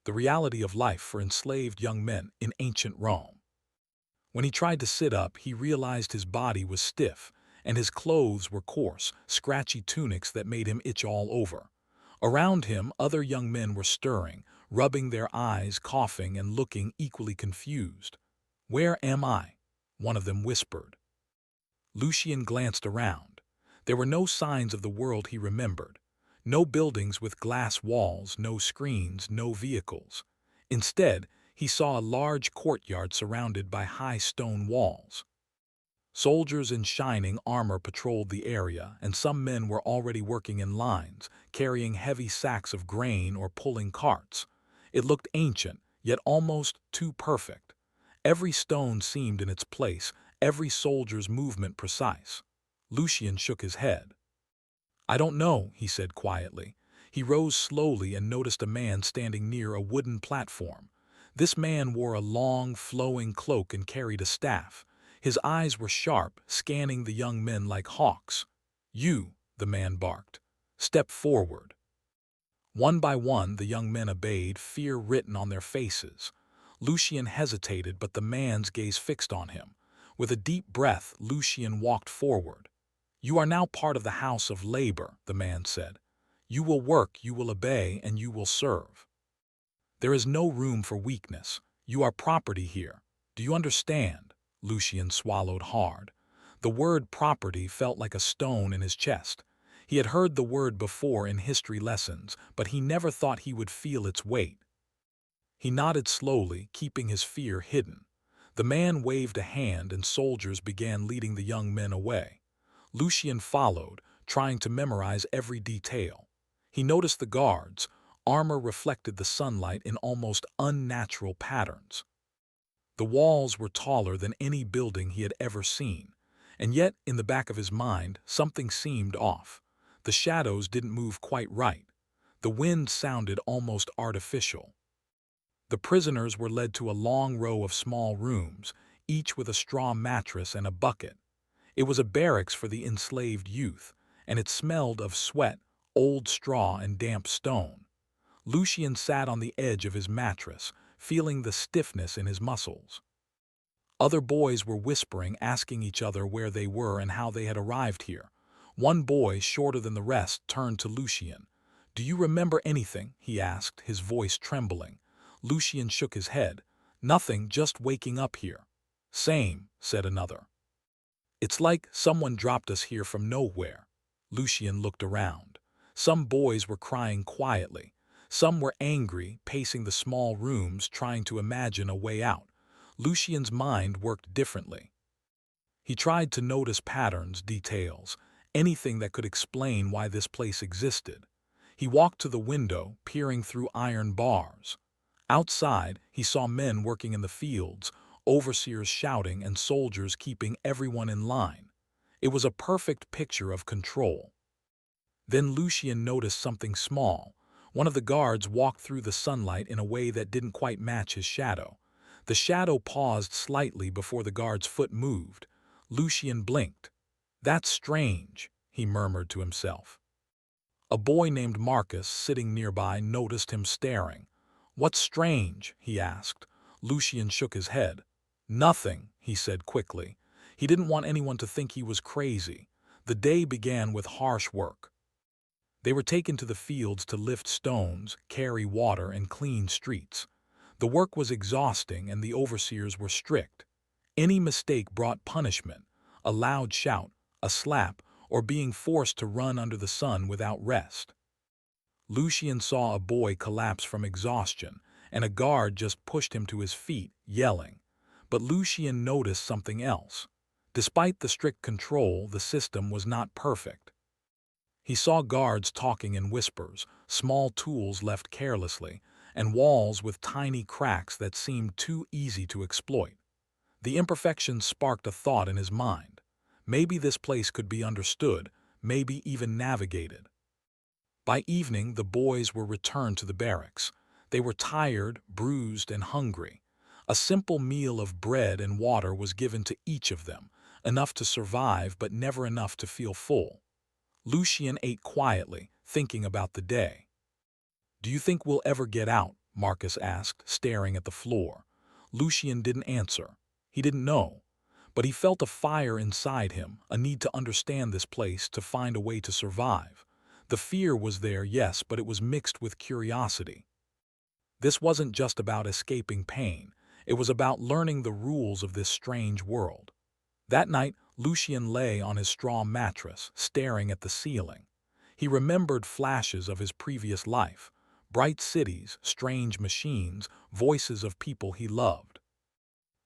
the reality of life for enslaved young men in ancient Rome. When he tried to sit up, he realized his body was stiff, and his clothes were coarse, scratchy tunics that made him itch all over. Around him, other young men were stirring, rubbing their eyes, coughing, and looking equally confused. "Where am I?" one of them whispered. Lucian glanced around. There were no signs of the world he remembered. No buildings with glass walls, no screens, no vehicles. Instead, he saw a large courtyard surrounded by high stone walls. Soldiers in shining armor patrolled the area, and some men were already working in lines, carrying heavy sacks of grain or pulling carts. It looked ancient, yet almost too perfect. Every stone seemed in its place, every soldier's movement precise. Lucian shook his head. "I don't know," he said quietly. He rose slowly and noticed a man standing near a wooden platform. This man wore a long, flowing cloak and carried a staff. His eyes were sharp, scanning the young men like hawks. "You," the man barked. "Step forward." One by one, the young men obeyed, fear written on their faces. Lucian hesitated, but the man's gaze fixed on him. With a deep breath, Lucian walked forward. "You are now part of the house of labor," the man said. "You will work, you will obey, and you will serve. There is no room for weakness. You are property here. Do you understand?" Lucian swallowed hard. The word property felt like a stone in his chest. He had heard the word before in history lessons, but he never thought he would feel its weight. He nodded slowly, keeping his fear hidden. The man waved a hand and soldiers began leading the young men away. Lucian followed, trying to memorize every detail. He noticed the guards. Armor reflected the sunlight in almost unnatural patterns. The walls were taller than any building he had ever seen, and yet, in the back of his mind, something seemed off. The shadows didn't move quite right. The wind sounded almost artificial. The prisoners were led to a long row of small rooms, each with a straw mattress and a bucket. It was a barracks for the enslaved youth, and it smelled of sweat, old straw, and damp stone. Lucian sat on the edge of his mattress, feeling the stiffness in his muscles. Other boys were whispering, asking each other where they were and how they had arrived here. One boy, shorter than the rest, turned to Lucian. "Do you remember anything?" he asked, his voice trembling. Lucian shook his head. "Nothing, just waking up here." "Same," said another. "It's like someone dropped us here from nowhere." Lucian looked around. Some boys were crying quietly. Some were angry, pacing the small rooms, trying to imagine a way out. Lucian's mind worked differently. He tried to notice patterns, details, anything that could explain why this place existed. He walked to the window, peering through iron bars. Outside, he saw men working in the fields, overseers shouting, and soldiers keeping everyone in line. It was a perfect picture of control. Then Lucian noticed something small. One of the guards walked through the sunlight in a way that didn't quite match his shadow. The shadow paused slightly before the guard's foot moved. Lucian blinked. "That's strange," he murmured to himself. A boy named Marcus, sitting nearby, noticed him staring. "What's strange?" he asked. Lucian shook his head. "Nothing," he said quickly. He didn't want anyone to think he was crazy. The day began with harsh work. They were taken to the fields to lift stones, carry water, and clean streets. The work was exhausting and the overseers were strict. Any mistake brought punishment, a loud shout, a slap, or being forced to run under the sun without rest. Lucian saw a boy collapse from exhaustion, and a guard just pushed him to his feet, yelling. But Lucian noticed something else. Despite the strict control, the system was not perfect. He saw guards talking in whispers, small tools left carelessly, and walls with tiny cracks that seemed too easy to exploit. The imperfections sparked a thought in his mind. Maybe this place could be understood, maybe even navigated. By evening, the boys were returned to the barracks. They were tired, bruised, and hungry. A simple meal of bread and water was given to each of them, enough to survive but never enough to feel full. Lucian ate quietly, thinking about the day. "Do you think we'll ever get out?" Marcus asked, staring at the floor. Lucien didn't answer. He didn't know. But he felt a fire inside him, a need to understand this place, to find a way to survive. The fear was there, yes, but it was mixed with curiosity. This wasn't just about escaping pain. It was about learning the rules of this strange world. That night, Lucien lay on his straw mattress, staring at the ceiling. He remembered flashes of his previous life, bright cities, strange machines, voices of people he loved.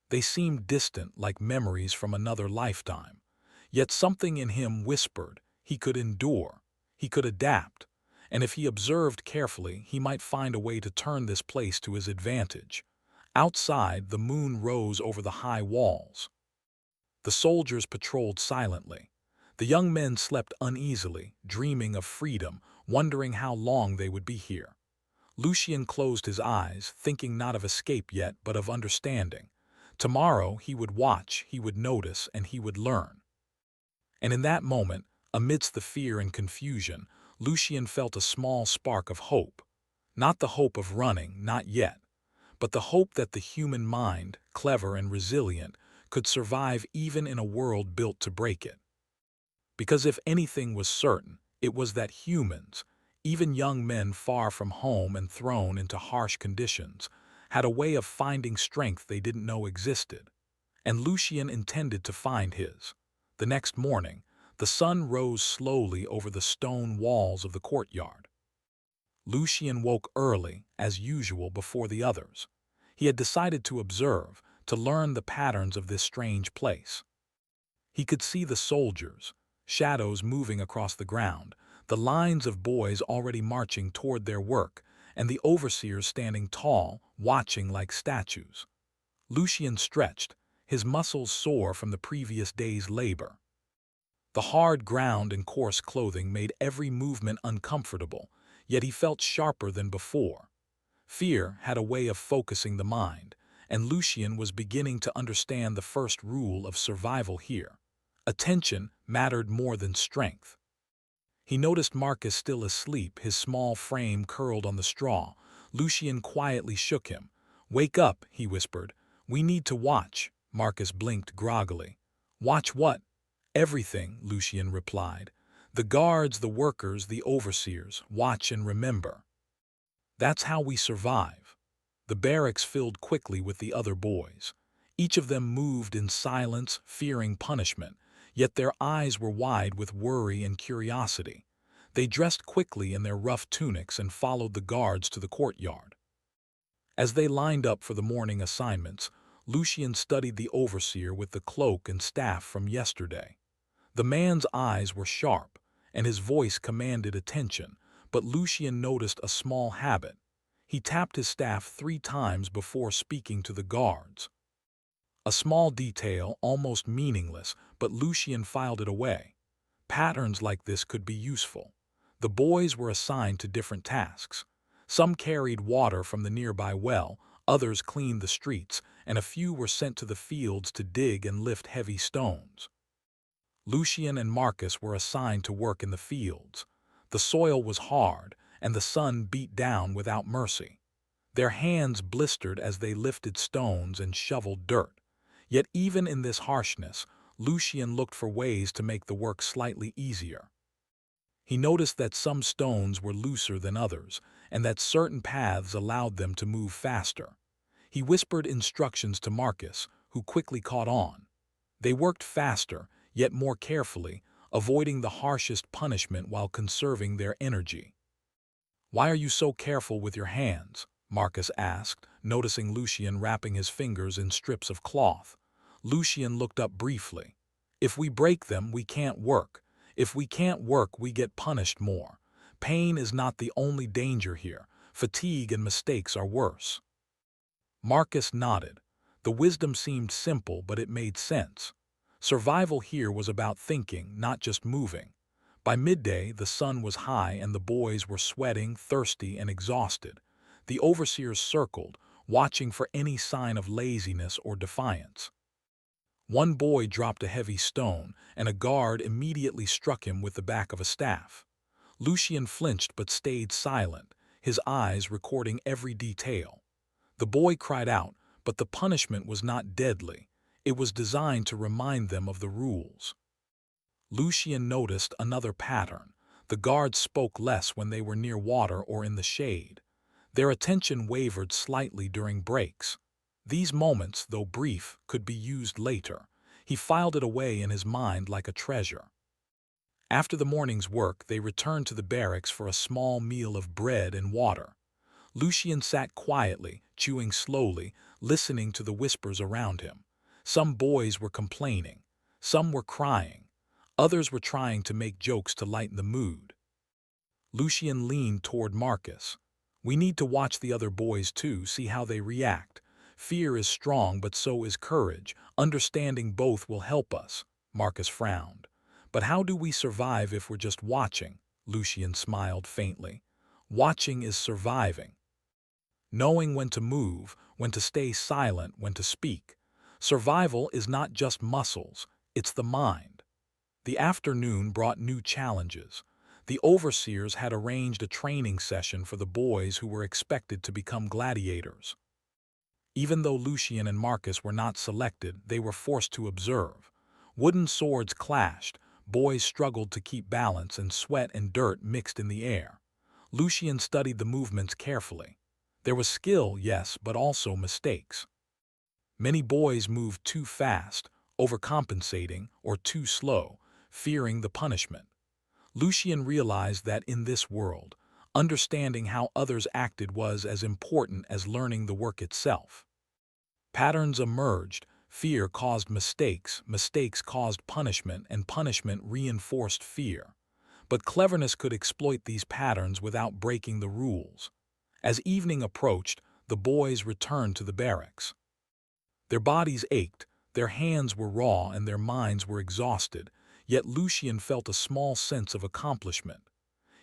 They seemed distant, like memories from another lifetime. Yet something in him whispered he could endure, he could adapt, and if he observed carefully, he might find a way to turn this place to his advantage. Outside, the moon rose over the high walls. The soldiers patrolled silently. The young men slept uneasily, dreaming of freedom, wondering how long they would be here. Lucien closed his eyes, thinking not of escape yet, but of understanding. Tomorrow he would watch, he would notice, and he would learn. And in that moment, amidst the fear and confusion, Lucien felt a small spark of hope. Not the hope of running, not yet, but the hope that the human mind, clever and resilient, could survive even in a world built to break it. Because if anything was certain, it was that humans, even young men far from home and thrown into harsh conditions, had a way of finding strength they didn't know existed. And Lucien intended to find his. The next morning, the sun rose slowly over the stone walls of the courtyard. Lucien woke early, as usual, before the others. He had decided to observe, to learn the patterns of this strange place. He could see the soldiers, shadows moving across the ground, the lines of boys already marching toward their work, and the overseers standing tall, watching like statues. Lucien stretched, his muscles sore from the previous day's labor. The hard ground and coarse clothing made every movement uncomfortable, yet he felt sharper than before. Fear had a way of focusing the mind, and Lucien was beginning to understand the first rule of survival here. Attention mattered more than strength. He noticed Marcus still asleep, his small frame curled on the straw. Lucien quietly shook him. "Wake up," he whispered. "We need to watch." Marcus blinked groggily. "Watch what?" "Everything," Lucien replied. "The guards, the workers, the overseers. Watch and remember. That's how we survive." The barracks filled quickly with the other boys. Each of them moved in silence, fearing punishment, yet their eyes were wide with worry and curiosity. They dressed quickly in their rough tunics and followed the guards to the courtyard. As they lined up for the morning assignments, Lucien studied the overseer with the cloak and staff from yesterday. The man's eyes were sharp, and his voice commanded attention, but Lucien noticed a small habit. He tapped his staff 3 times before speaking to the guards. A small detail, almost meaningless, but Lucien filed it away. Patterns like this could be useful. The boys were assigned to different tasks. Some carried water from the nearby well, others cleaned the streets, and a few were sent to the fields to dig and lift heavy stones. Lucien and Marcus were assigned to work in the fields. The soil was hard, and the sun beat down without mercy. Their hands blistered as they lifted stones and shoveled dirt. Yet even in this harshness, Lucien looked for ways to make the work slightly easier. He noticed that some stones were looser than others, and that certain paths allowed them to move faster. He whispered instructions to Marcus, who quickly caught on. They worked faster, yet more carefully, avoiding the harshest punishment while conserving their energy. "Why are you so careful with your hands?" Marcus asked, noticing Lucien wrapping his fingers in strips of cloth. Lucien looked up briefly. "If we break them, we can't work. If we can't work, we get punished more. Pain is not the only danger here. Fatigue and mistakes are worse." Marcus nodded. The wisdom seemed simple, but it made sense. Survival here was about thinking, not just moving. By midday, the sun was high and the boys were sweating, thirsty, and exhausted. The overseers circled, watching for any sign of laziness or defiance. One boy dropped a heavy stone, and a guard immediately struck him with the back of a staff. Lucien flinched but stayed silent. his eyes recording every detail. The boy cried out, but the punishment was not deadly. It was designed to remind them of the rules. Lucien noticed another pattern. The guards spoke less when they were near water or in the shade. Their attention wavered slightly during breaks. These moments, though brief, could be used later. He filed it away in his mind like a treasure. After the morning's work, they returned to the barracks for a small meal of bread and water. Lucien sat quietly, chewing slowly, listening to the whispers around him. Some boys were complaining. Some were crying. Others were trying to make jokes to lighten the mood. Lucien leaned toward Marcus. "We need to watch the other boys too, see how they react. Fear is strong, but so is courage. Understanding both will help us." Marcus frowned. "But how do we survive if we're just watching?" Lucien smiled faintly. "Watching is surviving. Knowing when to move, when to stay silent, when to speak. Survival is not just muscles, it's the mind." The afternoon brought new challenges. The overseers had arranged a training session for the boys who were expected to become gladiators. Even though Lucien and Marcus were not selected, they were forced to observe. Wooden swords clashed, boys struggled to keep balance, and sweat and dirt mixed in the air. Lucien studied the movements carefully. There was skill, yes, but also mistakes. Many boys moved too fast, overcompensating, or too slow, fearing the punishment. Lucien realized that in this world, understanding how others acted was as important as learning the work itself. Patterns emerged, fear caused mistakes, mistakes caused punishment, and punishment reinforced fear. But cleverness could exploit these patterns without breaking the rules. As evening approached, the boys returned to the barracks. Their bodies ached, their hands were raw, and their minds were exhausted, yet Lucien felt a small sense of accomplishment.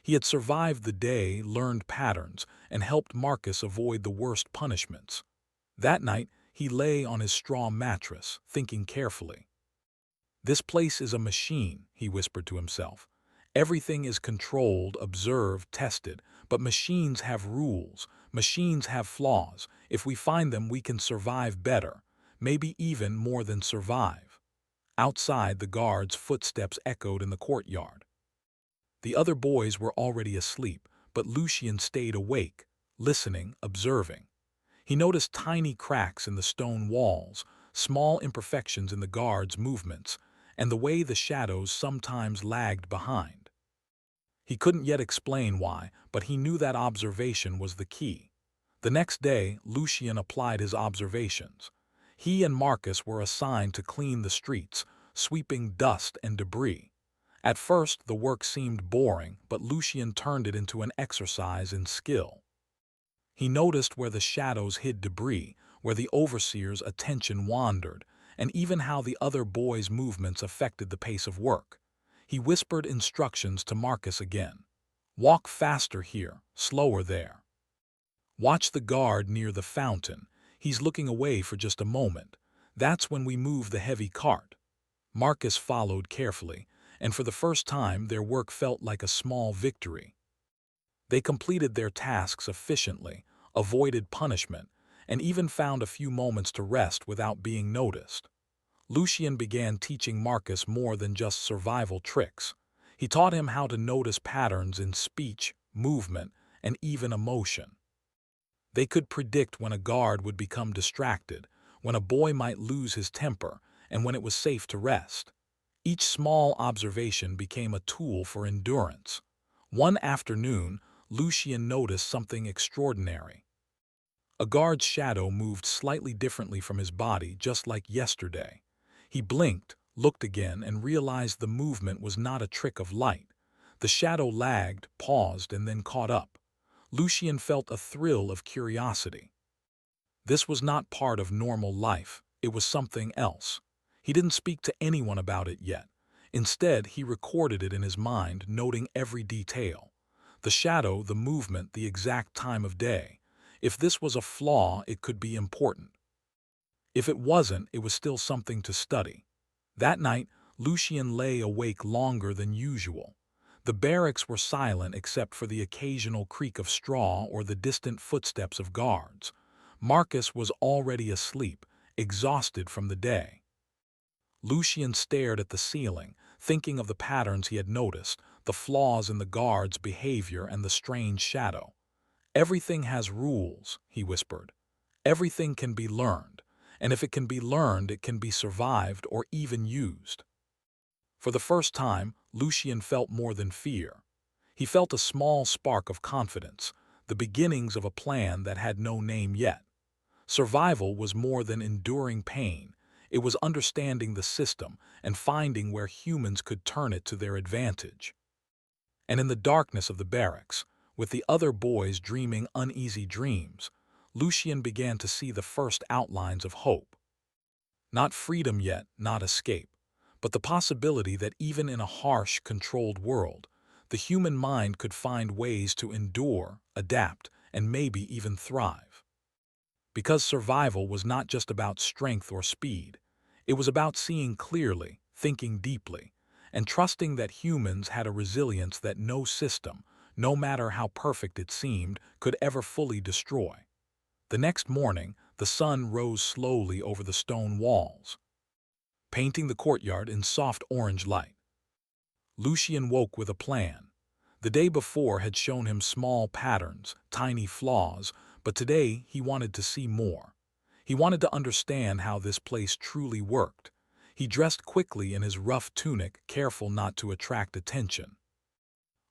He had survived the day, learned patterns, and helped Marcus avoid the worst punishments. That night, he lay on his straw mattress, thinking carefully. "This place is a machine," he whispered to himself. "Everything is controlled, observed, tested, but machines have rules, machines have flaws. If we find them, we can survive better, maybe even more than survive." Outside, the guards' footsteps echoed in the courtyard. The other boys were already asleep, but Lucien stayed awake, listening, observing. He noticed tiny cracks in the stone walls, small imperfections in the guards' movements, and the way the shadows sometimes lagged behind. He couldn't yet explain why, but he knew that observation was the key. The next day, Lucien applied his observations. He and Marcus were assigned to clean the streets, sweeping dust and debris. At first, the work seemed boring, but Lucien turned it into an exercise in skill. He noticed where the shadows hid debris, where the overseer's attention wandered, and even how the other boys' movements affected the pace of work. He whispered instructions to Marcus again. "Walk faster here, slower there. Watch the guard near the fountain. He's looking away for just a moment. That's when we move the heavy cart." Marcus followed carefully, and for the first time their work felt like a small victory. They completed their tasks efficiently, avoided punishment, and even found a few moments to rest without being noticed. Lucien began teaching Marcus more than just survival tricks. He taught him how to notice patterns in speech, movement, and even emotion. They could predict when a guard would become distracted, when a boy might lose his temper, and when it was safe to rest. Each small observation became a tool for endurance. One afternoon, Lucien noticed something extraordinary. A guard's shadow moved slightly differently from his body, just like yesterday. He blinked, looked again, and realized the movement was not a trick of light. The shadow lagged, paused, and then caught up. Lucien felt a thrill of curiosity. This was not part of normal life. It was something else. He didn't speak to anyone about it yet. Instead, he recorded it in his mind, noting every detail. The shadow, the movement, the exact time of day. If this was a flaw, it could be important. If it wasn't, it was still something to study. That night, Lucien lay awake longer than usual. The barracks were silent except for the occasional creak of straw or the distant footsteps of guards. Marcus was already asleep, exhausted from the day. Lucian stared at the ceiling, thinking of the patterns he had noticed, the flaws in the guard's behavior and the strange shadow. "Everything has rules," he whispered. "Everything can be learned, and if it can be learned, it can be survived or even used." For the first time, Lucian felt more than fear. He felt a small spark of confidence, the beginnings of a plan that had no name yet. Survival was more than enduring pain. It was understanding the system and finding where humans could turn it to their advantage. And in the darkness of the barracks, with the other boys dreaming uneasy dreams, Lucian began to see the first outlines of hope. Not freedom yet, not escape, but the possibility that even in a harsh, controlled world, the human mind could find ways to endure, adapt, and maybe even thrive. Because survival was not just about strength or speed, it was about seeing clearly, thinking deeply, and trusting that humans had a resilience that no system, no matter how perfect it seemed, could ever fully destroy. The next morning, the sun rose slowly over the stone walls, painting the courtyard in soft orange light. Lucian woke with a plan. The day before had shown him small patterns, tiny flaws, but today he wanted to see more. He wanted to understand how this place truly worked. He dressed quickly in his rough tunic, careful not to attract attention.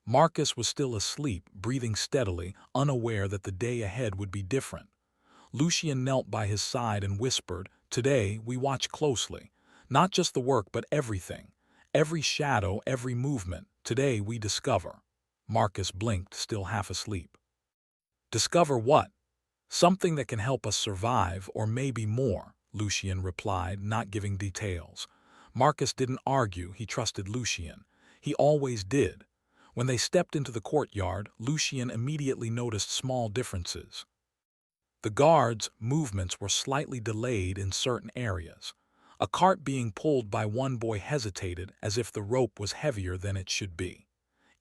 Marcus was still asleep, breathing steadily, unaware that the day ahead would be different. Lucian knelt by his side and whispered, "Today we watch closely. Not just the work, but everything. Every shadow, every movement. Today we discover." Marcus blinked, still half asleep. "Discover what?" "Something that can help us survive, or maybe more," Lucian replied, not giving details. Marcus didn't argue, he trusted Lucian. He always did. When they stepped into the courtyard, Lucian immediately noticed small differences. The guards' movements were slightly delayed in certain areas. A cart being pulled by one boy hesitated, as if the rope was heavier than it should be.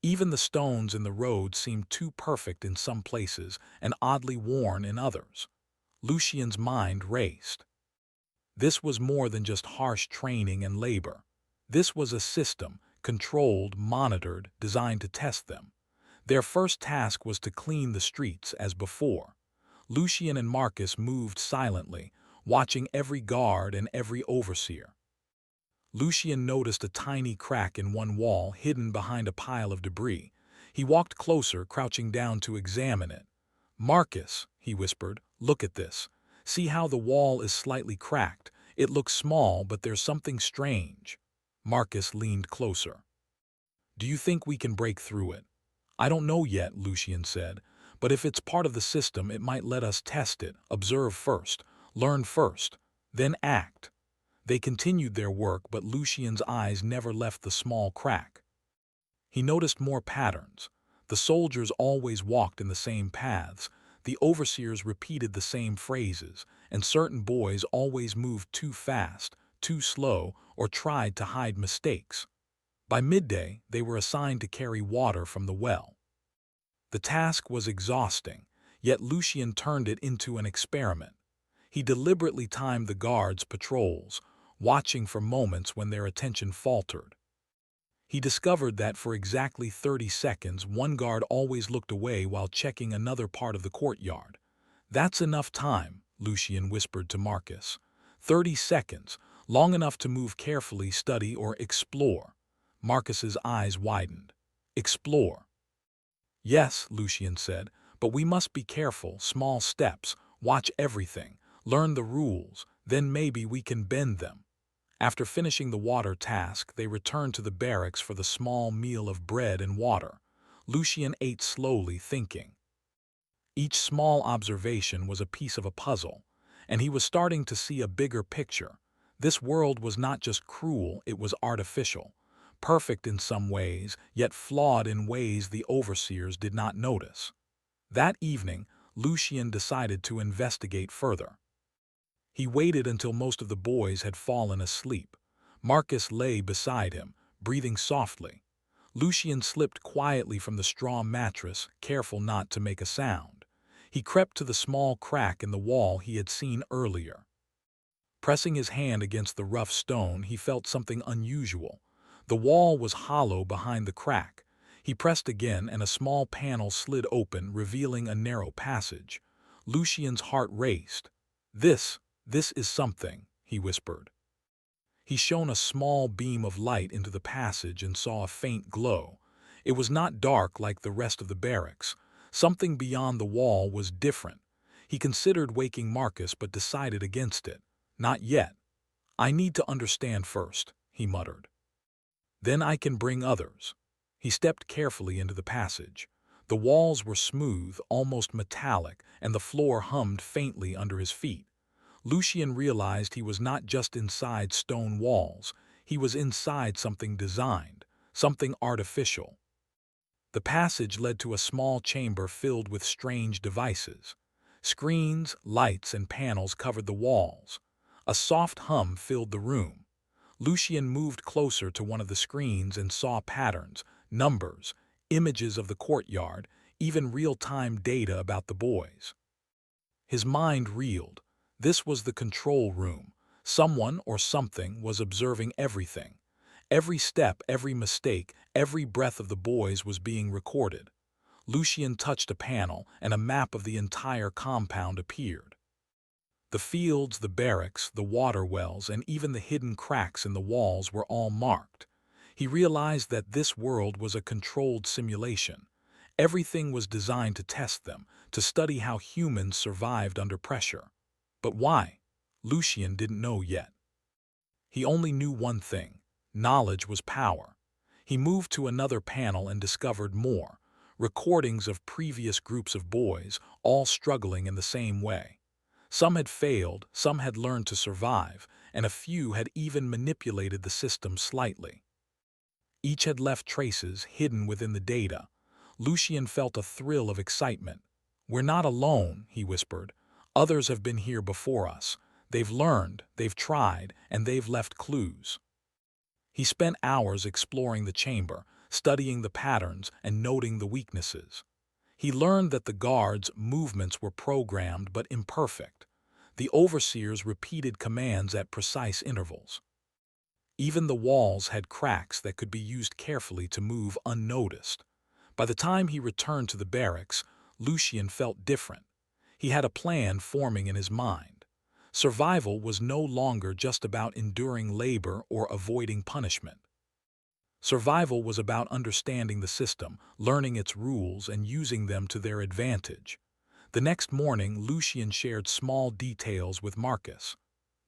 Even the stones in the road seemed too perfect in some places and oddly worn in others. Lucian's mind raced. This was more than just harsh training and labor. This was a system, controlled, monitored, designed to test them. Their first task was to clean the streets as before. Lucian and Marcus moved silently, watching every guard and every overseer. Lucian noticed a tiny crack in one wall hidden behind a pile of debris. He walked closer, crouching down to examine it. "Marcus," he whispered, "look at this. See how the wall is slightly cracked. It looks small, but there's something strange." Marcus leaned closer. "Do you think we can break through it?" "I don't know yet," Lucian said, "but if it's part of the system, it might let us test it, observe first, learn first, then act." They continued their work, but Lucian's eyes never left the small crack. He noticed more patterns. The soldiers always walked in the same paths, the overseers repeated the same phrases, and certain boys always moved too fast, too slow, or tried to hide mistakes. By midday, they were assigned to carry water from the well. The task was exhausting, yet Lucian turned it into an experiment. He deliberately timed the guards' patrols, watching for moments when their attention faltered. He discovered that for exactly 30 seconds, one guard always looked away while checking another part of the courtyard. "That's enough time," Lucian whispered to Marcus. 30 seconds, long enough to move carefully, study, or explore. Marcus's eyes widened. "Explore." "Yes," Lucian said, "but we must be careful, small steps, watch everything, learn the rules, then maybe we can bend them." After finishing the water task, they returned to the barracks for the small meal of bread and water. Lucian ate slowly, thinking. Each small observation was a piece of a puzzle, and he was starting to see a bigger picture. This world was not just cruel, it was artificial. Perfect in some ways, yet flawed in ways the overseers did not notice. That evening, Lucian decided to investigate further. He waited until most of the boys had fallen asleep. Marcus lay beside him, breathing softly. Lucien slipped quietly from the straw mattress, careful not to make a sound. He crept to the small crack in the wall he had seen earlier. Pressing his hand against the rough stone, he felt something unusual. The wall was hollow behind the crack. He pressed again, and a small panel slid open, revealing a narrow passage. Lucien's heart raced. This is something," he whispered. He shone a small beam of light into the passage and saw a faint glow. It was not dark like the rest of the barracks. Something beyond the wall was different. He considered waking Marcus but decided against it. "Not yet. I need to understand first," he muttered. "Then I can bring others." He stepped carefully into the passage. The walls were smooth, almost metallic, and the floor hummed faintly under his feet. Lucien realized he was not just inside stone walls, he was inside something designed, something artificial. The passage led to a small chamber filled with strange devices. Screens, lights, and panels covered the walls. A soft hum filled the room. Lucien moved closer to one of the screens and saw patterns, numbers, images of the courtyard, even real-time data about the boys. His mind reeled. This was the control room. Someone or something was observing everything. Every step, every mistake, every breath of the boys was being recorded. Lucien touched a panel, and a map of the entire compound appeared. The fields, the barracks, the water wells, and even the hidden cracks in the walls were all marked. He realized that this world was a controlled simulation. Everything was designed to test them, to study how humans survived under pressure. But why? Lucien didn't know yet. He only knew one thing: knowledge was power. He moved to another panel and discovered more, recordings of previous groups of boys, all struggling in the same way. Some had failed, some had learned to survive, and a few had even manipulated the system slightly. Each had left traces hidden within the data. Lucien felt a thrill of excitement. "We're not alone," he whispered. "Others have been here before us. They've learned, they've tried, and they've left clues." He spent hours exploring the chamber, studying the patterns and noting the weaknesses. He learned that the guards' movements were programmed but imperfect. The overseers repeated commands at precise intervals. Even the walls had cracks that could be used carefully to move unnoticed. By the time he returned to the barracks, Lucien felt different. He had a plan forming in his mind. Survival was no longer just about enduring labor or avoiding punishment. Survival was about understanding the system, learning its rules, and using them to their advantage. The next morning, Lucien shared small details with Marcus.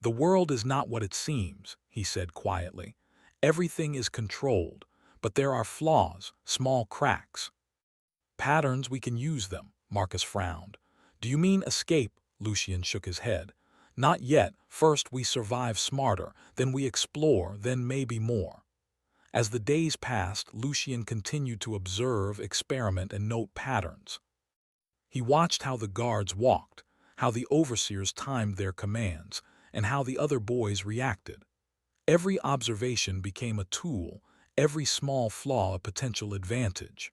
"The world is not what it seems," he said quietly. "Everything is controlled, but there are flaws, small cracks." "Patterns, we can use them," Marcus frowned. "Do you mean escape?" Lucien shook his head. "Not yet. First we survive smarter, then we explore, then maybe more." As the days passed, Lucien continued to observe, experiment, and note patterns. He watched how the guards walked, how the overseers timed their commands, and how the other boys reacted. Every observation became a tool, every small flaw a potential advantage.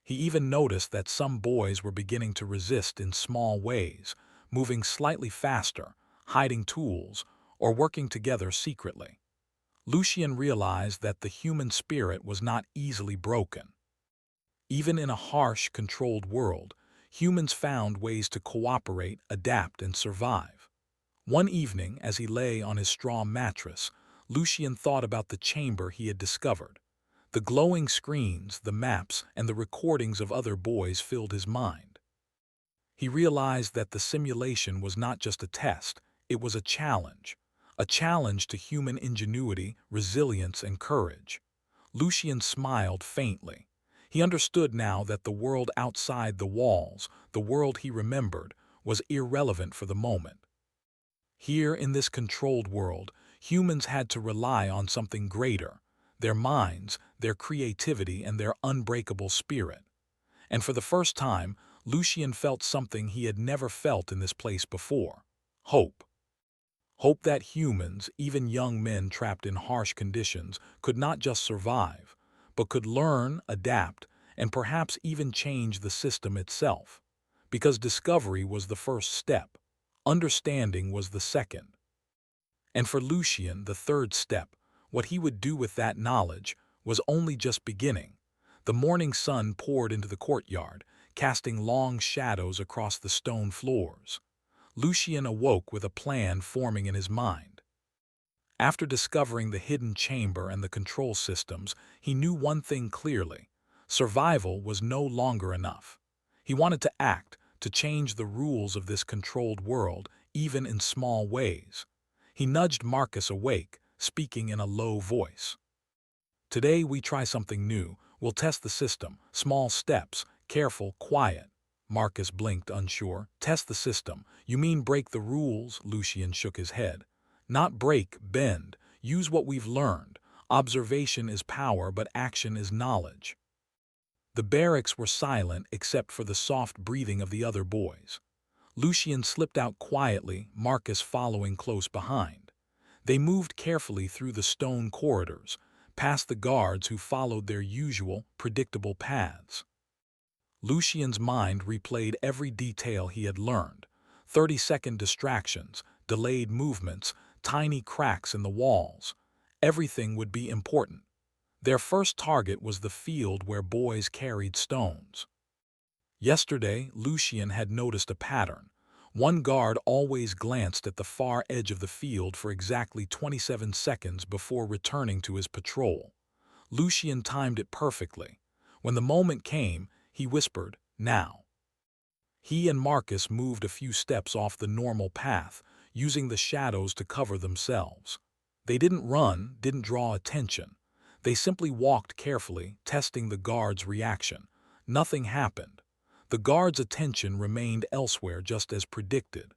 He even noticed that some boys were beginning to resist in small ways, moving slightly faster, hiding tools, or working together secretly. Lucien realized that the human spirit was not easily broken. Even in a harsh, controlled world, humans found ways to cooperate, adapt, and survive. One evening, as he lay on his straw mattress, Lucien thought about the chamber he had discovered. The glowing screens, the maps, and the recordings of other boys filled his mind. He realized that the simulation was not just a test, it was a challenge to human ingenuity, resilience, and courage. Lucien smiled faintly. He understood now that the world outside the walls, the world he remembered, was irrelevant for the moment. Here in this controlled world, humans had to rely on something greater: their minds, their creativity, and their unbreakable spirit. And for the first time, Lucien felt something he had never felt in this place before: hope. Hope that humans, even young men trapped in harsh conditions, could not just survive, but could learn, adapt, and perhaps even change the system itself. Because discovery was the first step, understanding was the second. And for Lucien, the third step, what he would do with that knowledge, was only just beginning. The morning sun poured into the courtyard, casting long shadows across the stone floors. Lucien awoke with a plan forming in his mind. After discovering the hidden chamber and the control systems, he knew one thing clearly: survival was no longer enough. He wanted to act, to change the rules of this controlled world, even in small ways. He nudged Marcus awake, speaking in a low voice. "Today we try something new. We'll test the system. Small steps. Careful, quiet." Marcus blinked, unsure. "Test the system. You mean break the rules?" Lucien shook his head. "Not break, bend. Use what we've learned. Observation is power, but action is knowledge." The barracks were silent except for the soft breathing of the other boys. Lucien slipped out quietly, Marcus following close behind. They moved carefully through the stone corridors, past the guards who followed their usual, predictable paths. Lucien's mind replayed every detail he had learned: 30-second distractions, delayed movements, tiny cracks in the walls. Everything would be important. Their first target was the field where boys carried stones. Yesterday, Lucien had noticed a pattern. One guard always glanced at the far edge of the field for exactly 27 seconds before returning to his patrol. Lucien timed it perfectly. When the moment came, he whispered, "Now." He and Marcus moved a few steps off the normal path, using the shadows to cover themselves. They didn't run, didn't draw attention. They simply walked carefully, testing the guard's reaction. Nothing happened. The guard's attention remained elsewhere, just as predicted.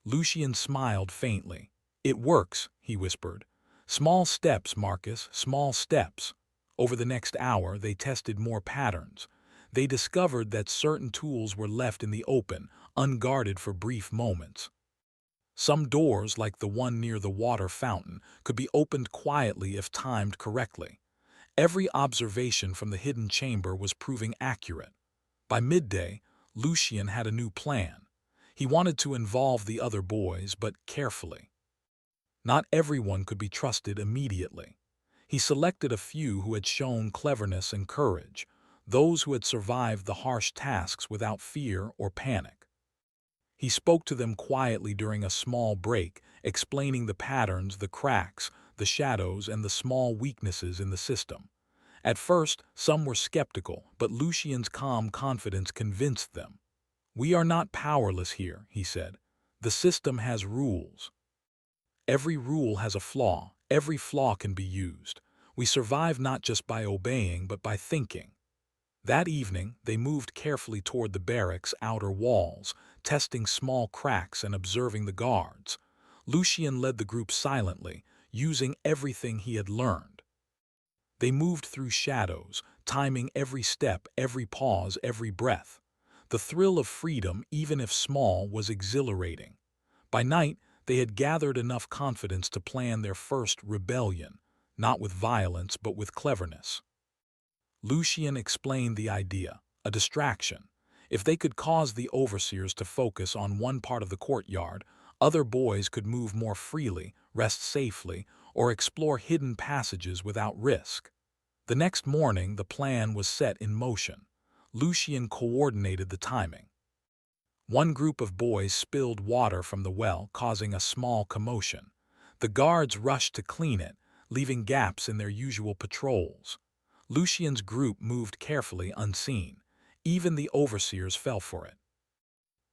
Lucien smiled faintly. "It works," he whispered. "Small steps, Marcus, small steps." Over the next hour, they tested more patterns. They discovered that certain tools were left in the open, unguarded for brief moments. Some doors, like the one near the water fountain, could be opened quietly if timed correctly. Every observation from the hidden chamber was proving accurate. By midday, Lucien had a new plan. He wanted to involve the other boys, but carefully. Not everyone could be trusted immediately. He selected a few who had shown cleverness and courage, those who had survived the harsh tasks without fear or panic. He spoke to them quietly during a small break, explaining the patterns, the cracks, the shadows, and the small weaknesses in the system. At first, some were skeptical, but Lucien's calm confidence convinced them. "We are not powerless here," he said. "The system has rules. Every rule has a flaw. Every flaw can be used. We survive not just by obeying, but by thinking." That evening, they moved carefully toward the barracks' outer walls, testing small cracks and observing the guards. Lucien led the group silently, using everything he had learned. They moved through shadows, timing every step, every pause, every breath. The thrill of freedom, even if small, was exhilarating. By night, they had gathered enough confidence to plan their first rebellion, not with violence but with cleverness. Lucien explained the idea: a distraction. If they could cause the overseers to focus on one part of the courtyard, other boys could move more freely, rest safely, or explore hidden passages without risk. The next morning, the plan was set in motion. Lucien coordinated the timing. One group of boys spilled water from the well, causing a small commotion. The guards rushed to clean it, leaving gaps in their usual patrols. Lucien's group moved carefully, unseen. Even the overseers fell for it.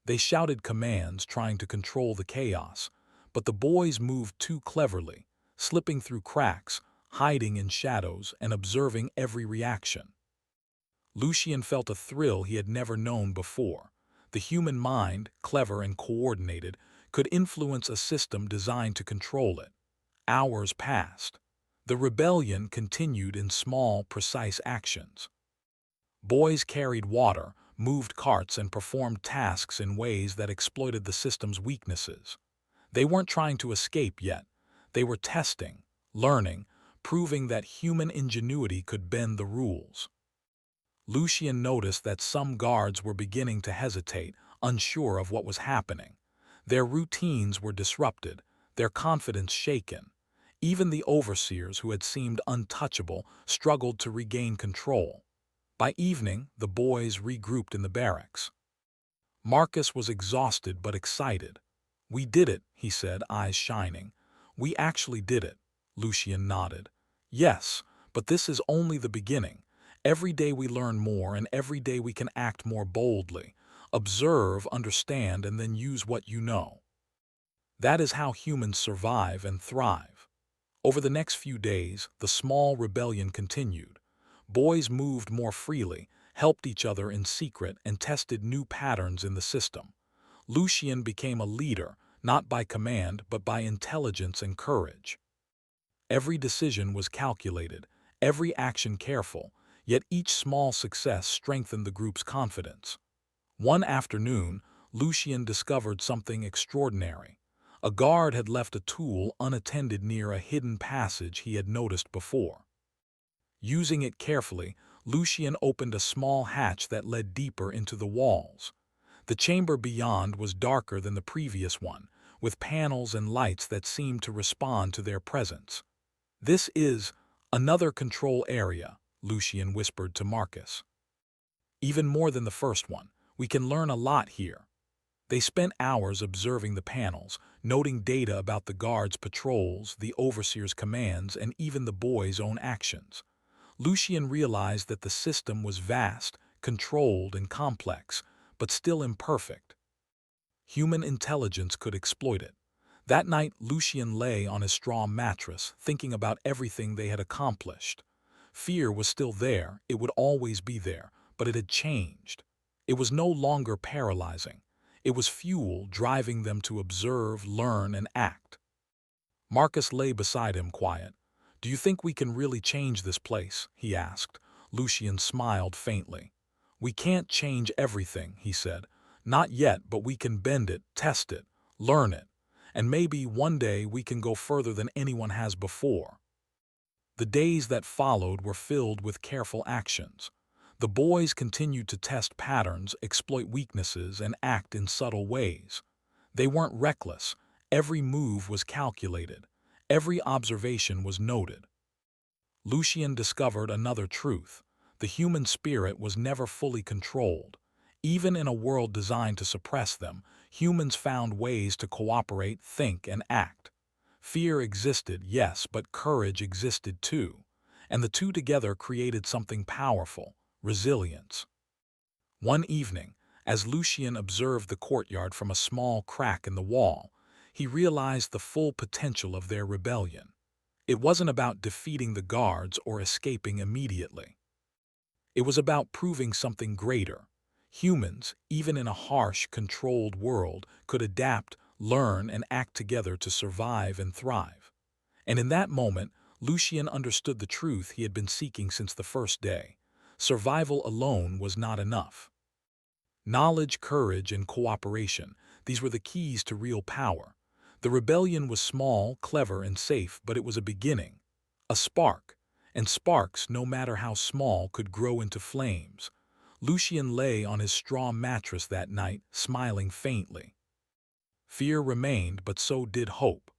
They shouted commands, trying to control the chaos, but the boys moved too cleverly, slipping through cracks, hiding in shadows, and observing every reaction. Lucien felt a thrill he had never known before. The human mind, clever and coordinated, could influence a system designed to control it. Hours passed. The rebellion continued in small, precise actions. Boys carried water, moved carts, and performed tasks in ways that exploited the system's weaknesses. They weren't trying to escape yet. They were testing, learning, proving that human ingenuity could bend the rules. Lucien noticed that some guards were beginning to hesitate, unsure of what was happening. Their routines were disrupted, their confidence shaken. Even the overseers, who had seemed untouchable, struggled to regain control. By evening, the boys regrouped in the barracks. Marcus was exhausted but excited. "We did it," he said, eyes shining. "We actually did it." Lucien nodded. "Yes, but this is only the beginning. Every day we learn more, and every day we can act more boldly. Observe, understand, and then use what you know. That is how humans survive and thrive." Over the next few days, the small rebellion continued. Boys moved more freely, helped each other in secret, and tested new patterns in the system. Lucien became a leader, not by command, but by intelligence and courage. Every decision was calculated, every action careful, yet each small success strengthened the group's confidence. One afternoon, Lucien discovered something extraordinary. A guard had left a tool unattended near a hidden passage he had noticed before. Using it carefully, Lucien opened a small hatch that led deeper into the walls. The chamber beyond was darker than the previous one, with panels and lights that seemed to respond to their presence. "This is another control area," Lucien whispered to Marcus. "Even more than the first one. We can learn a lot here." They spent hours observing the panels, noting data about the guards' patrols, the overseer's commands, and even the boys' own actions. Lucien realized that the system was vast, controlled, and complex, but still imperfect. Human intelligence could exploit it. That night, Lucien lay on his straw mattress, thinking about everything they had accomplished. Fear was still there, it would always be there, but it had changed. It was no longer paralyzing. It was fuel driving them to observe, learn, and act. Marcus lay beside him, quiet. "Do you think we can really change this place?" he asked. Lucien smiled faintly. "We can't change everything," he said. "Not yet, but we can bend it, test it, learn it. And maybe one day we can go further than anyone has before." The days that followed were filled with careful actions. The boys continued to test patterns, exploit weaknesses, and act in subtle ways. They weren't reckless. Every move was calculated. Every observation was noted. Lucien discovered another truth. The human spirit was never fully controlled. Even in a world designed to suppress them, humans found ways to cooperate, think, and act. Fear existed, yes, but courage existed too. And the two together created something powerful: resilience. One evening, as Lucien observed the courtyard from a small crack in the wall, he realized the full potential of their rebellion. It wasn't about defeating the guards or escaping immediately. It was about proving something greater. Humans, even in a harsh, controlled world, could adapt, learn, and act together to survive and thrive. And in that moment, Lucien understood the truth he had been seeking since the first day. Survival alone was not enough. Knowledge, courage, and cooperation, these were the keys to real power. The rebellion was small, clever, and safe, but it was a beginning, a spark. And sparks, no matter how small, could grow into flames. Lucien lay on his straw mattress that night, smiling faintly. Fear remained, but so did hope.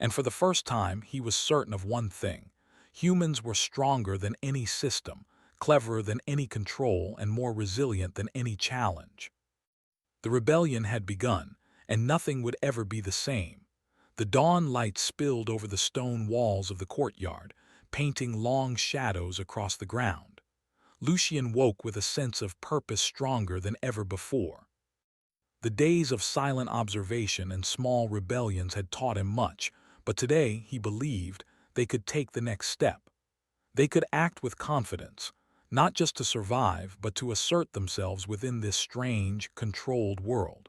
And for the first time, he was certain of one thing: humans were stronger than any system, cleverer than any control, and more resilient than any challenge. The rebellion had begun, and nothing would ever be the same. The dawn light spilled over the stone walls of the courtyard, painting long shadows across the ground. Lucien woke with a sense of purpose stronger than ever before. The days of silent observation and small rebellions had taught him much, but today, he believed, they could take the next step. They could act with confidence, not just to survive, but to assert themselves within this strange, controlled world.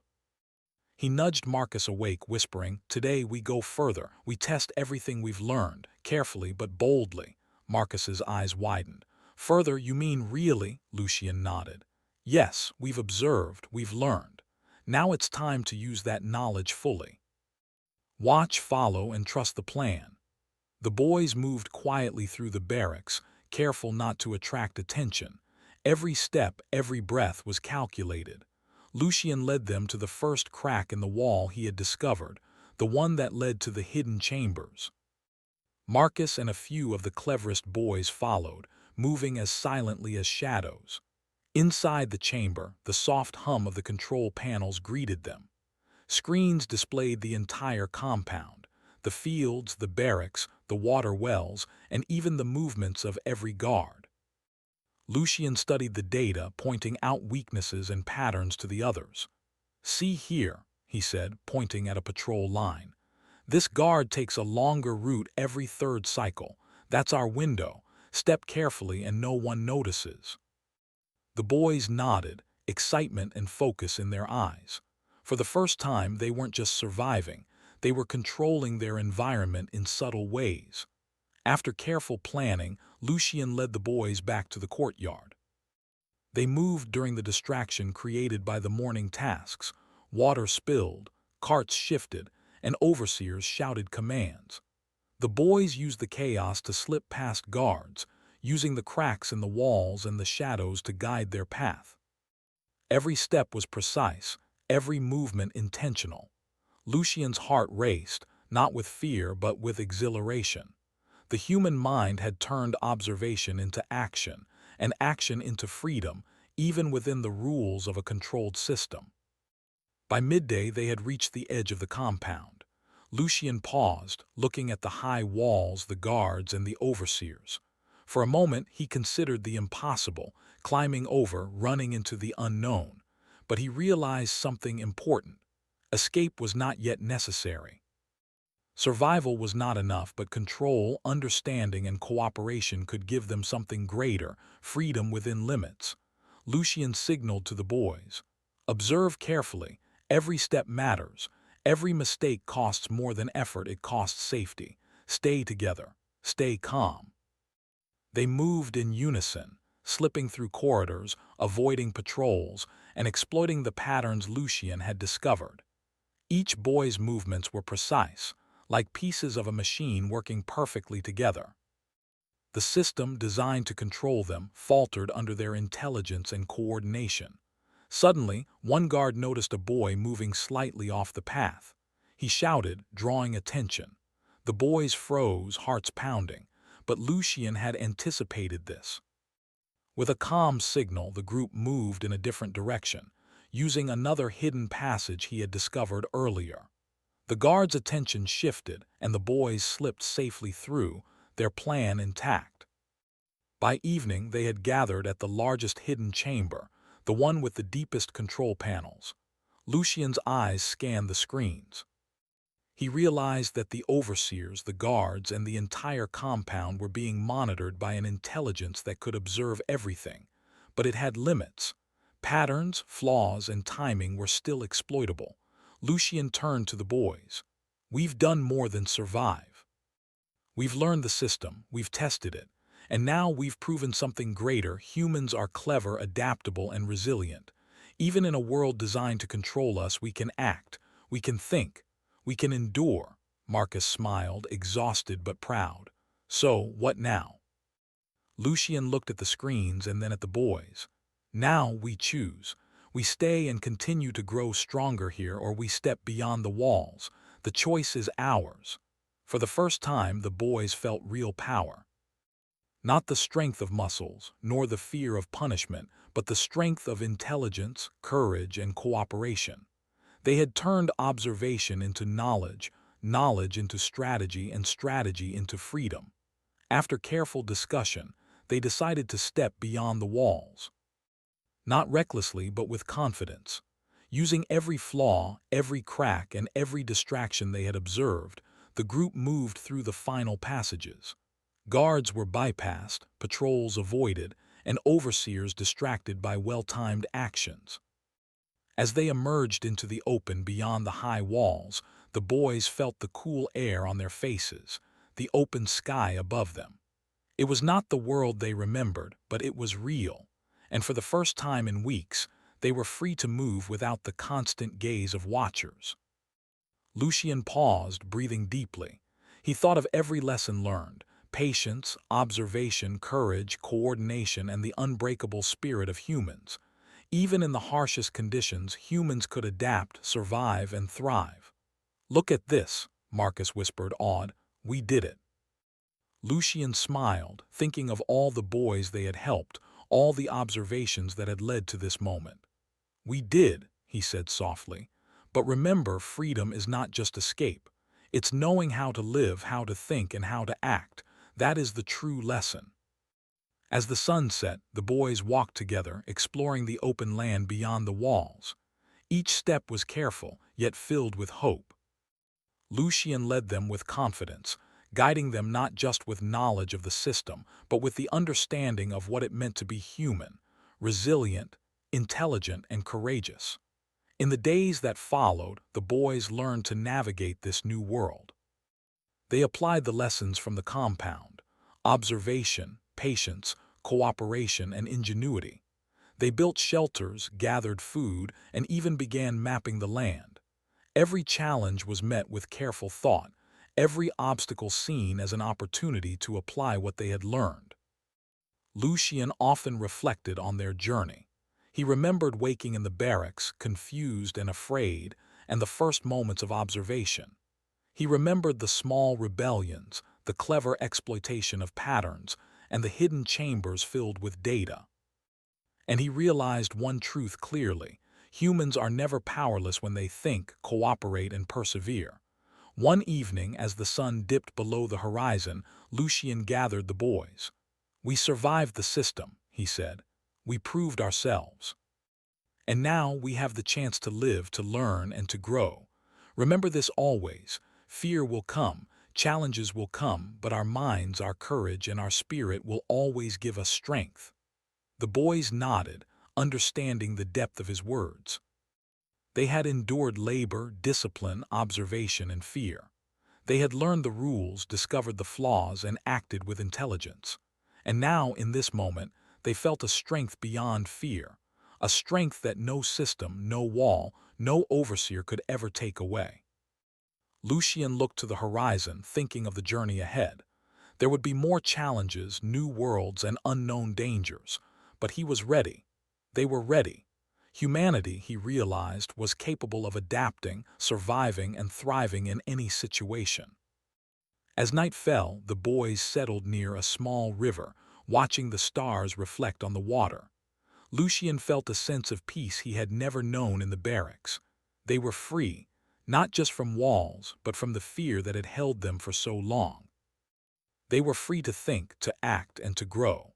He nudged Marcus awake, whispering, "Today we go further. We test everything we've learned, carefully but boldly." Marcus's eyes widened. "Further, you mean really?" Lucien nodded. "Yes, we've observed, we've learned. Now it's time to use that knowledge fully. Watch, follow, and trust the plan." The boys moved quietly through the barracks, careful not to attract attention. Every step, every breath was calculated. Lucien led them to the first crack in the wall he had discovered, the one that led to the hidden chambers. Marcus and a few of the cleverest boys followed, moving as silently as shadows. Inside the chamber, the soft hum of the control panels greeted them. Screens displayed the entire compound, the fields, the barracks, the water wells, and even the movements of every guard. Lucien studied the data, pointing out weaknesses and patterns to the others. "See here," he said, pointing at a patrol line. "This guard takes a longer route every third cycle. That's our window. Step carefully and no one notices." The boys nodded, excitement and focus in their eyes. For the first time, they weren't just surviving, they were controlling their environment in subtle ways. After careful planning, Lucien led the boys back to the courtyard. They moved during the distraction created by the morning tasks. Water spilled, carts shifted, and overseers shouted commands. The boys used the chaos to slip past guards, using the cracks in the walls and the shadows to guide their path. Every step was precise, every movement intentional. Lucien's heart raced, not with fear but with exhilaration. The human mind had turned observation into action, and action into freedom, even within the rules of a controlled system. By midday they had reached the edge of the compound. Lucien paused, looking at the high walls, the guards, and the overseers. For a moment he considered the impossible, climbing over, running into the unknown. But he realized something important. Escape was not yet necessary. Survival was not enough, but control, understanding, and cooperation could give them something greater, freedom within limits. Lucien signaled to the boys. "Observe carefully. Every step matters. Every mistake costs more than effort, it costs safety. Stay together. Stay calm." They moved in unison, slipping through corridors, avoiding patrols, and exploiting the patterns Lucien had discovered. Each boy's movements were precise, like pieces of a machine working perfectly together. The system designed to control them faltered under their intelligence and coordination. Suddenly, one guard noticed a boy moving slightly off the path. He shouted, drawing attention. The boys froze, hearts pounding, but Lucien had anticipated this. With a calm signal, the group moved in a different direction, using another hidden passage he had discovered earlier. The guard's attention shifted, and the boys slipped safely through, their plan intact. By evening, they had gathered at the largest hidden chamber, the one with the deepest control panels. Lucien's eyes scanned the screens. He realized that the overseers, the guards, and the entire compound were being monitored by an intelligence that could observe everything. But it had limits. Patterns, flaws, and timing were still exploitable. Lucien turned to the boys. "We've done more than survive. We've learned the system, we've tested it, and now we've proven something greater. Humans are clever, adaptable, and resilient. Even in a world designed to control us, we can act, we can think, we can endure." Marcus smiled, exhausted but proud. "So, what now?" Lucien looked at the screens and then at the boys. "Now we choose. We stay and continue to grow stronger here, or we step beyond the walls. The choice is ours." For the first time, the boys felt real power. Not the strength of muscles, nor the fear of punishment, but the strength of intelligence, courage, and cooperation. They had turned observation into knowledge, knowledge into strategy, and strategy into freedom. After careful discussion, they decided to step beyond the walls. Not recklessly, but with confidence. Using every flaw, every crack, and every distraction they had observed, the group moved through the final passages. Guards were bypassed, patrols avoided, and overseers distracted by well-timed actions. As they emerged into the open beyond the high walls, the boys felt the cool air on their faces, the open sky above them. It was not the world they remembered, but it was real, and for the first time in weeks, they were free to move without the constant gaze of watchers. Lucien paused, breathing deeply. He thought of every lesson learned: patience, observation, courage, coordination, and the unbreakable spirit of humans. Even in the harshest conditions, humans could adapt, survive, and thrive. "Look at this," Marcus whispered, awed. "We did it." Lucian smiled, thinking of all the boys they had helped, all the observations that had led to this moment. "We did," he said softly. "But remember, freedom is not just escape. It's knowing how to live, how to think, and how to act. That is the true lesson." As the sun set, the boys walked together, exploring the open land beyond the walls. Each step was careful, yet filled with hope. Lucian led them with confidence, guiding them not just with knowledge of the system, but with the understanding of what it meant to be human, resilient, intelligent, and courageous. In the days that followed, the boys learned to navigate this new world. They applied the lessons from the compound: observation, patience, cooperation, and ingenuity. They built shelters, gathered food, and even began mapping the land. Every challenge was met with careful thought, every obstacle seen as an opportunity to apply what they had learned. Lucian often reflected on their journey. He remembered waking in the barracks, confused and afraid, and the first moments of observation. He remembered the small rebellions, the clever exploitation of patterns, and the hidden chambers filled with data. And he realized one truth clearly: humans are never powerless when they think, cooperate, and persevere. One evening, as the sun dipped below the horizon, Lucian gathered the boys. "We survived the system," he said. "We proved ourselves. And now we have the chance to live, to learn, and to grow. Remember this always: fear will come, challenges will come, but our minds, our courage, and our spirit will always give us strength." The boys nodded, understanding the depth of his words. They had endured labor, discipline, observation, and fear. They had learned the rules, discovered the flaws, and acted with intelligence. And now, in this moment, they felt a strength beyond fear, a strength that no system, no wall, no overseer could ever take away. Lucian looked to the horizon, thinking of the journey ahead. There would be more challenges, new worlds, and unknown dangers. But he was ready. They were ready. Humanity, he realized, was capable of adapting, surviving, and thriving in any situation. As night fell, the boys settled near a small river, watching the stars reflect on the water. Lucian felt a sense of peace he had never known in the barracks. They were free, not just from walls, but from the fear that had held them for so long. They were free to think, to act, and to grow.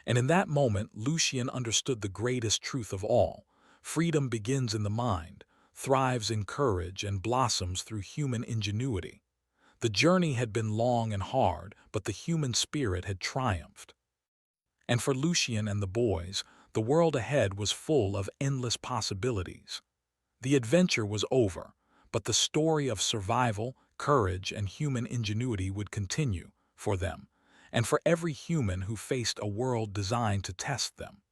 And in that moment, Lucian understood the greatest truth of all: freedom begins in the mind, thrives in courage, and blossoms through human ingenuity. The journey had been long and hard, but the human spirit had triumphed. And for Lucian and the boys, the world ahead was full of endless possibilities. The adventure was over, but the story of survival, courage, and human ingenuity would continue, for them, and for every human who faced a world designed to test them.